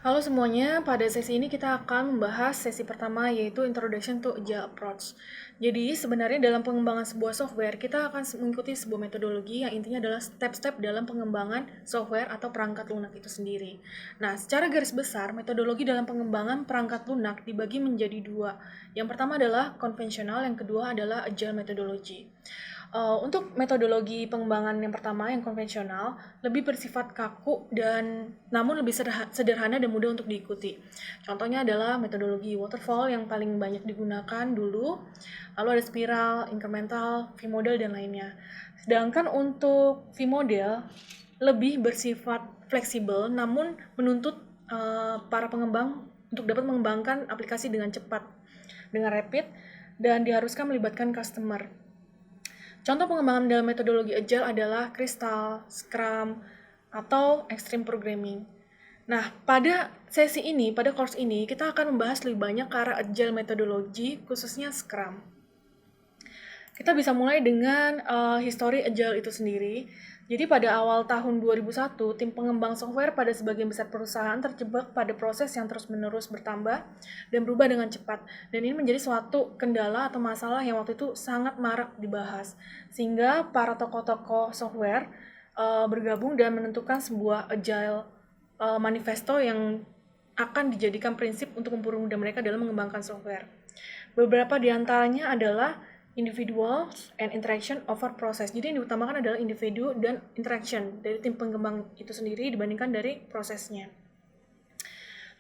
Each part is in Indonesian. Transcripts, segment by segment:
Halo semuanya, pada sesi ini kita akan membahas sesi pertama yaitu Introduction to Agile Approach. Jadi sebenarnya dalam pengembangan sebuah software, kita akan mengikuti sebuah metodologi yang intinya adalah step-step dalam pengembangan software atau perangkat lunak itu sendiri. Nah, secara garis besar, metodologi dalam pengembangan perangkat lunak dibagi menjadi dua. Yang pertama adalah konvensional, yang kedua adalah Agile Methodology. Untuk metodologi pengembangan yang pertama, yang konvensional, lebih bersifat kaku dan namun lebih sederhana dan mudah untuk diikuti. Contohnya adalah metodologi waterfall yang paling banyak digunakan dulu, lalu ada spiral, incremental, V-model, dan lainnya. Sedangkan untuk V-model lebih bersifat fleksibel, namun menuntut para pengembang untuk dapat mengembangkan aplikasi dengan cepat, dengan rapid, dan diharuskan melibatkan customer. Contoh pengembangan dalam metodologi Agile adalah Crystal, Scrum, atau Extreme Programming. Nah, pada sesi ini, pada course ini, kita akan membahas lebih banyak ke arah Agile metodologi, khususnya Scrum. Kita bisa mulai dengan history Agile itu sendiri. Jadi pada awal tahun 2001, tim pengembang software pada sebagian besar perusahaan terjebak pada proses yang terus-menerus bertambah dan berubah dengan cepat. Dan ini menjadi suatu kendala atau masalah yang waktu itu sangat marak dibahas. Sehingga para tokoh-tokoh software bergabung dan menentukan sebuah Agile manifesto yang akan dijadikan prinsip untuk mempermudah mereka dalam mengembangkan software. Beberapa di antaranya adalah individuals and interaction over process. Jadi yang diutamakan adalah individu dan interaction dari tim pengembang itu sendiri dibandingkan dari prosesnya.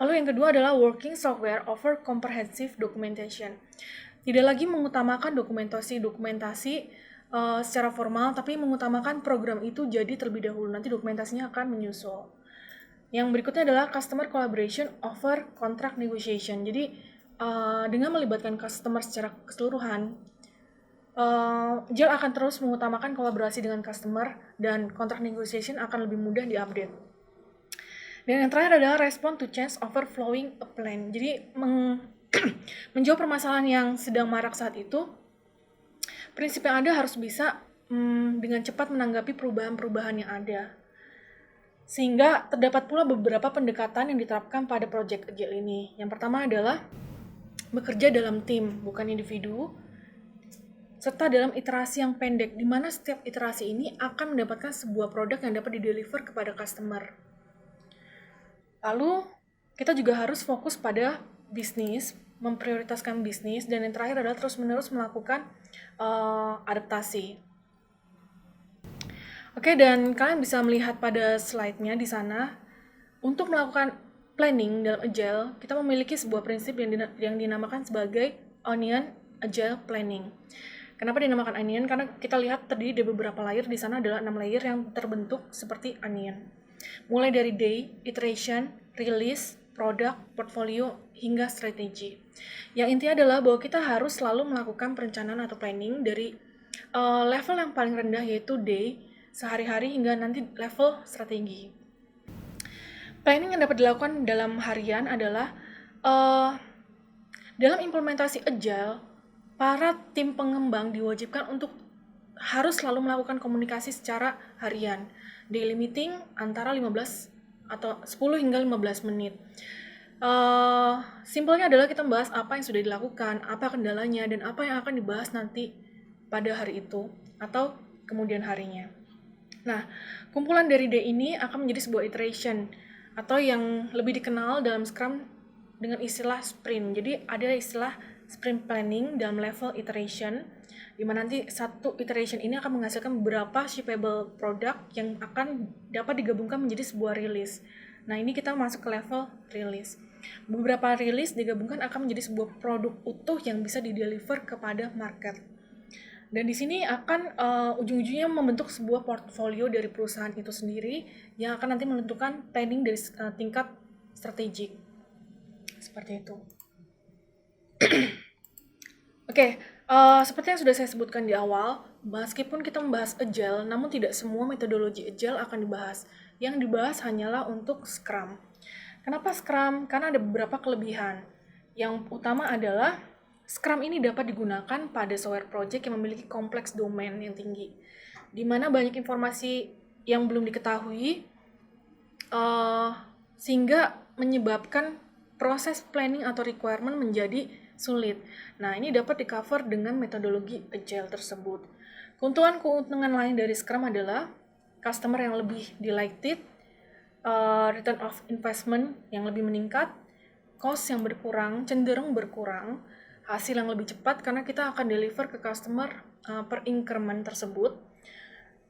Lalu yang kedua adalah working software over comprehensive documentation. Tidak lagi mengutamakan dokumentasi secara formal, tapi mengutamakan program itu jadi terlebih dahulu. Nanti dokumentasinya akan menyusul. Yang berikutnya adalah customer collaboration over contract negotiation. Jadi dengan melibatkan customer secara keseluruhan, Agile akan terus mengutamakan kolaborasi dengan customer dan contract negotiation akan lebih mudah diupdate. Dan yang terakhir adalah respond to change overflowing a plan. Jadi menjawab permasalahan yang sedang marak saat itu, prinsip yang ada harus bisa dengan cepat menanggapi perubahan-perubahan yang ada. Sehingga terdapat pula beberapa pendekatan yang diterapkan pada project Agile ini. Yang pertama adalah bekerja dalam tim, bukan individu, serta dalam iterasi yang pendek, di mana setiap iterasi ini akan mendapatkan sebuah produk yang dapat dideliver kepada customer. Lalu, kita juga harus fokus pada bisnis, memprioritaskan bisnis, dan yang terakhir adalah terus-menerus melakukan adaptasi. Oke, dan kalian bisa melihat pada slide-nya di sana, untuk melakukan planning dalam Agile, kita memiliki sebuah prinsip yang dinamakan sebagai Onion Agile Planning. Kenapa dinamakan onion? Karena kita lihat terdiri dari beberapa layer, di sana adalah 6 layer yang terbentuk seperti onion. Mulai dari day, iteration, release, product, portfolio, hingga strategi. Yang intinya adalah bahwa kita harus selalu melakukan perencanaan atau planning dari level yang paling rendah yaitu day, sehari-hari, hingga nanti level strategi. Planning yang dapat dilakukan dalam harian adalah dalam implementasi Agile, para tim pengembang diwajibkan untuk harus selalu melakukan komunikasi secara harian. Daily meeting antara 15 atau 10 hingga 15 menit. Simpelnya adalah kita membahas apa yang sudah dilakukan, apa kendalanya, dan apa yang akan dibahas nanti pada hari itu atau kemudian harinya. Nah, kumpulan dari day ini akan menjadi sebuah iteration atau yang lebih dikenal dalam Scrum dengan istilah sprint. Jadi ada istilah sprint planning dalam level iteration, di mana nanti satu iteration ini akan menghasilkan beberapa shippable product yang akan dapat digabungkan menjadi sebuah release. Nah, ini kita masuk ke level release. Beberapa release digabungkan akan menjadi sebuah produk utuh yang bisa dideliver kepada market. Dan di sini akan ujung-ujungnya membentuk sebuah portfolio dari perusahaan itu sendiri yang akan nanti menentukan planning dari tingkat strategik. Seperti itu. Oke, seperti yang sudah saya sebutkan di awal, meskipun kita membahas Agile, namun tidak semua metodologi Agile akan dibahas. Yang dibahas hanyalah untuk Scrum. Kenapa Scrum? Karena ada beberapa kelebihan. Yang utama adalah Scrum ini dapat digunakan pada software project yang memiliki kompleks domain yang tinggi, di mana banyak informasi yang belum diketahui, sehingga menyebabkan proses planning atau requirement menjadi sulit. Nah, ini dapat di-cover dengan metodologi Agile tersebut. Keuntungan lain dari Scrum adalah customer yang lebih delighted, return of investment yang lebih meningkat, cost yang cenderung berkurang, hasil yang lebih cepat karena kita akan deliver ke customer per increment tersebut,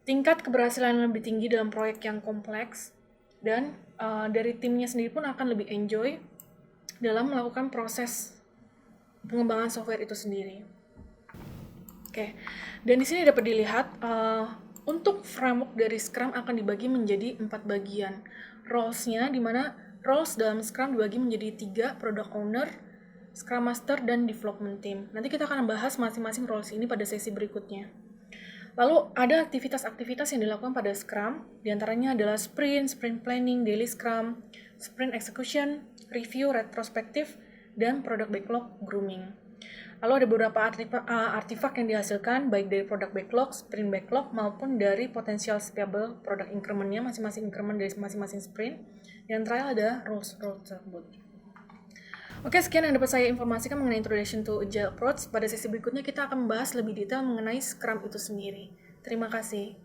tingkat keberhasilan yang lebih tinggi dalam proyek yang kompleks, dan dari timnya sendiri pun akan lebih enjoy dalam melakukan proses pengembangan software itu sendiri. Oke, dan di sini dapat dilihat untuk framework dari Scrum akan dibagi menjadi 4 bagian. Roles-nya, di mana roles dalam Scrum dibagi menjadi 3, Product Owner, Scrum Master, dan Development Team. Nanti kita akan membahas masing-masing roles ini pada sesi berikutnya. Lalu ada aktivitas-aktivitas yang dilakukan pada Scrum, diantaranya adalah sprint planning, daily Scrum, sprint execution, review, retrospektif, dan product backlog grooming. Lalu ada beberapa artifak yang dihasilkan baik dari product backlog, sprint backlog, maupun dari potensial scalable product increment-nya, masing-masing increment dari masing-masing sprint. Yang terakhir ada roles tersebut. Oke, sekian yang dapat saya informasikan mengenai Introduction to Agile Approach. Pada sesi berikutnya kita akan membahas lebih detail mengenai Scrum itu sendiri. Terima kasih.